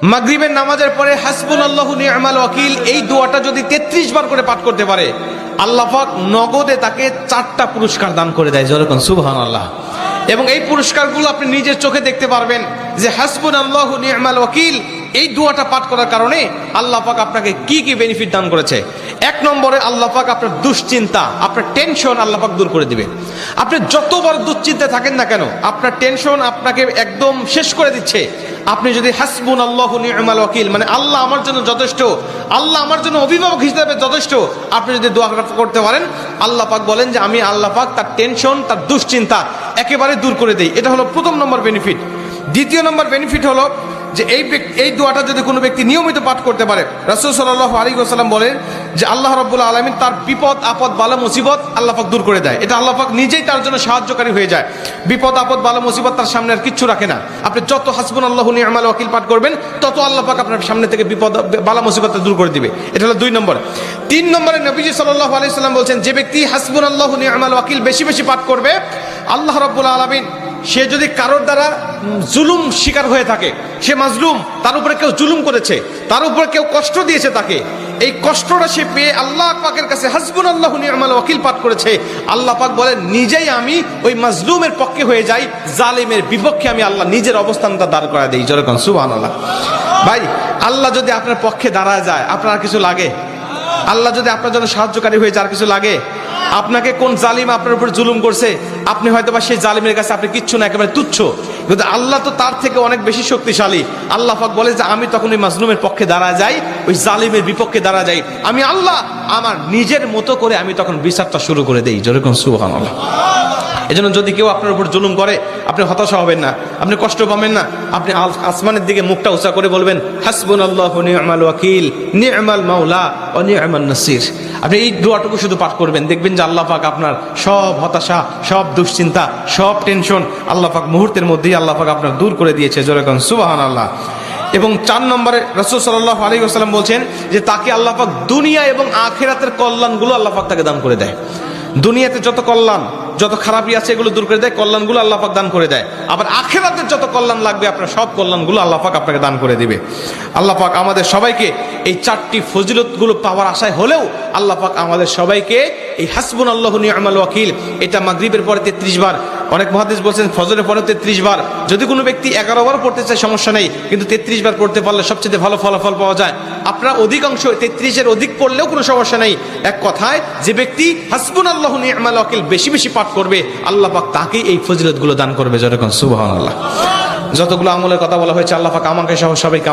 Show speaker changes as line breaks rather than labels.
মাগরিবের নামাজের পরে হাসবুনাল্লাহু নি'মাল ওয়াকিল এই দোয়াটা যদি 33 বার করে পাঠ করতে পারে, আল্লাহ পাক নগদে তাকে 4টা পুরস্কার দান করে দেয়। যেরকম সুবহানাল্লাহ। এবং এই পুরস্কারগুলো আপনি নিজের চোখে দেখতে পারবেন যে হাসবুনাল্লাহু নি'মাল ওয়াকিল এই দোয়াটা পাঠ করার কারণে আল্লাহ পাক আপনাকে কি কি বেনিফিট দান করেছে। 1 নম্বরে আল্লাহ পাক আপনার দুশ্চিন্তা, আপনার টেনশন আল্লাহ পাক দূর করে দিবে। আপনি যত বড় দুশ্চিন্তায় থাকেন না কেন, আপনার টেনশন আপনাকে একদম শেষ করে দিচ্ছে। আপনি যদি হাসবুনাল্লাহু নি'মাল ওয়াকিল মানে আল্লাহ আমার জন্য যথেষ্ট, আল্লাহ আমার জন্য অভিভাবক হিসেবে যথেষ্ট, আপনি যদি দোয়া করতে পারেন, আল্লাহ পাক বলেন যে আমি আল্লাহ পাক তার টেনশন, তার দুশ্চিন্তা একেবারে দূর করে দেই। এটা হলো প্রথম নম্বর বেনিফিট। দ্বিতীয় নম্বর বেনিফিট হলো যে এই দোয়াটা যদি কোনো ব্যক্তি নিয়মিত পাঠ করতে পারে, রাসূল সাল্লাল্লাহু আলাইহি ওয়াসাল্লাম বলেন যে আল্লাহ রাব্বুল আলামিন তার বিপদ আপদ বালা মুসিবত আল্লাহ পাক দূর করে দেয়। এটা আল্লাহ পাক নিজেই তার জন্য সাহায্যকারী হয়ে যায়। বিপদ আপদ বালা মুসিবত তার সামনে আর কিচ্ছু রাখে না। আপনি যত হাসবুনাল্লাহু নি'মাল ওয়াকিল পাঠ করবেন, তত আল্লাহ পাক আপনার সামনে থেকে বিপদ বালা মুসিবত দূর করে দিবে। এটা হলো 2 নম্বর। 3 নম্বরে নবীজি সাল্লাল্লাহু আলাইহি ওয়াসাল্লাম বলছেন যে ব্যক্তি হাসবুনাল্লাহু নি'মাল ওয়াকিল বেশি বেশি পাঠ করবে, আল্লাহ রাব্বুল আলামিন সে যদি কারোর দ্বারা জুলুম শিকার হয়ে থাকে, সে মাজলুম, তার উপরে কেউ জুলুম করেছে, তার উপরে কেউ কষ্ট দিয়েছে, তাকে এই কষ্টটা সে পেয়ে আল্লাহ পাকের কাছে হাসবুনাল্লাহু নি'মাল ওয়াকিল পাঠ করেছে, আল্লাহ পাক বলেন নিজেই আমি ওই মাজলুমের পক্ষে হয়ে যাই, জালিমের বিপক্ষে আমি আল্লাহ নিজের অবস্থানটা দাঁড় করা দেই। যেরকম সুবহানাল্লাহ। ভাই, আল্লাহ যদি আপনার পক্ষে দাঁড়ায় যায়, আপনার কিছু লাগে? আল্লাহ যদি আপনার জন্য সাহায্যকারী হয়ে যায়, আর কিছু লাগে? আপনাকে কোন জালিম আপনার উপর জুলুম করছে, আপনি হয়তো বা সেই জালিমের কাছে আপনি কিচ্ছু না, একেবারে তুচ্ছ, কিন্তু আল্লাহ তো তার থেকে অনেক বেশি শক্তিশালী। আল্লাহ পাক বলে যে আমি তখন ওই মাজলুমের পক্ষে দাঁড়া যাই, ওই জালিমের বিপক্ষে দাঁড়া যাই, আমি আল্লাহ আমার নিজের মতো করে আমি তখন বিচারটা শুরু করে দেই। যেরকম সুবহানাল্লাহ। এজন্য যদি কেউ আপনার উপর জুলুম করে, আপনি হতাশা হবেন না, আপনি কষ্ট পাবেন না, আপনি আসমানের দিকে মুখটা উঁচা করে বলবেন হাসবুনাল্লাহু নি'মাল ওয়াকিল নি'মাল মাওলা ওয়া নি'মান নাসির। আপনি এই দোয়াটুকু শুধু পাঠ করবেন, দেখবেন যে আল্লাহ পাক আপনার সব হতাশা, সব দুশ্চিন্তা, সব টেনশন আল্লাহ পাক মুহূর্তের মধ্যেই আল্লাহ পাক আপনার দূর করে দিয়েছে। যেরকম সুবহানাল্লাহ। এবং 4 নম্বরে রাসূল সাল্লাল্লাহু আলাইহি ওয়াসাল্লাম বলছেন যে তাকে আল্লাহ পাক দুনিয়া এবং আখিরাতের কল্যাণগুলো আল্লাহ পাক তাকে দান করে দেয়। দুনিয়াতে যত কল্যাণ, যত খারাপই আছে এগুলো দূর করে দেয়, কল্যাণগুলো আল্লাহ পাক দান করে দেয়। আবার আখিরাতের যত কল্যাণ লাগবে আপনার সব কল্যাণগুলো আল্লাহ পাক আপনাকে দান করে দিবে। আল্লাহ পাক আমাদের সবাইকে এই 4টি ফজিলতগুলো পাওয়ার আশায় হলেও আল্লাহ পাক আমাদের সবাইকে এই হাসবুনাল্লাহু নি'মাল ওয়াকিল এটা মাগরিবের পরে 33 বার, অনেক মুহাদ্দিস বলছেন ফজরের পরে 33 বার, যদি কোনো ব্যক্তি 11 বার পড়তে চায় সমস্যা নেই, কিন্তু 33 বার পড়তে পারলে সবচেয়ে ভালো ফলাফল পাওয়া যায়। আপনারা অধিকাংশ 33-এর অধিক পড়লেও কোনো সমস্যা নেই। এক কথায় যে ব্যক্তি হাসবুনাল্লাহু নি'মাল ওয়াকিল বেশি বেশি পাঠ করবে, আল্লাহ পাক তাকেই এই ফজিলতগুলো দান করবে। যেরকম সুবহানাল্লাহ। যতগুলো আমলের কথা বলা হয়েছে আল্লাহ পাক আমাকে সহ সবাইকে